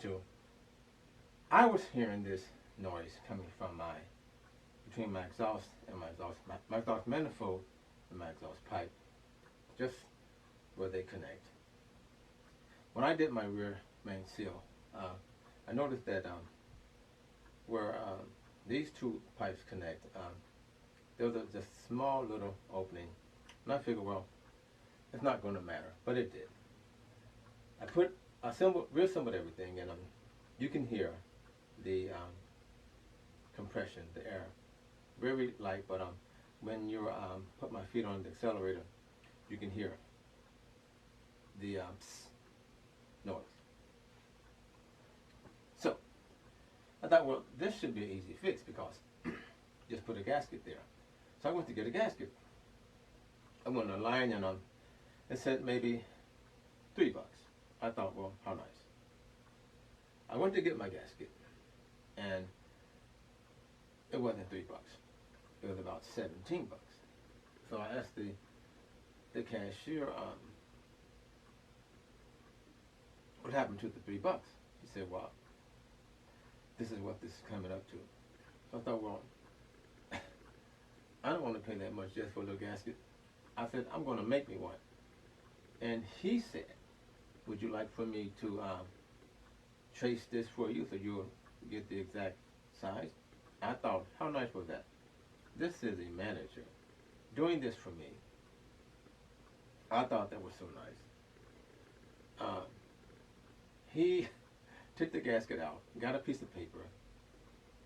to, I was hearing this noise coming from between my exhaust and my exhaust manifold and my exhaust pipe, just where they connect. When I did my rear main seal, I noticed that where these two pipes connect, there was a just small little opening, and I figured, well, it's not going to matter, but it did. I reassembled everything, and you can hear the compression, the air, very light, but when you put my feet on the accelerator, you can hear the noise. So I thought, well, this should be an easy fix because just put a gasket there. So I went to get a gasket. I went online and it said maybe $3. I thought, well, how nice. I went to get my gasket, and it wasn't $3. It was about $17. So I asked the cashier, what happened to the $3? He said, well, this is what this is coming up to. So I thought, well, I don't want to pay that much just for a little gasket. I said, I'm going to make me one. And he said, would you like for me to trace this for you so you'll get the exact size? I thought, how nice was that? This is a manager doing this for me. I thought that was so nice. He took the gasket out, got a piece of paper,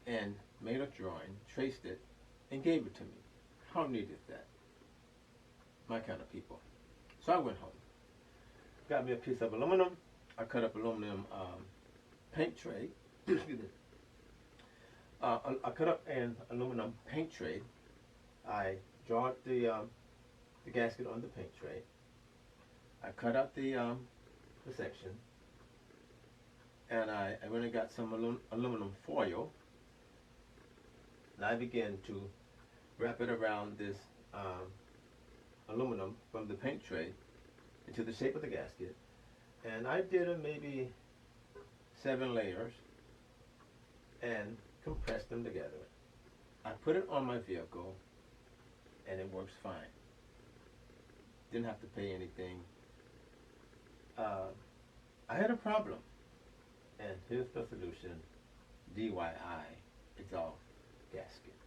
and made a drawing, traced it, and gave it to me. How neat is that? My kind of people. So I went home, got me a piece of aluminum. I cut up aluminum paint tray. Excuse me. I cut up an aluminum paint tray. I drawed the gasket on the paint tray. I cut out the section, and I went and got some aluminum foil, and I began to wrap it around this aluminum from the paint tray into the shape of the gasket. And I did maybe 7 layers and compressed them together. I put it on my vehicle, and it works fine. Didn't have to pay anything. I had a problem, and here's the solution: DIY exhaust gasket.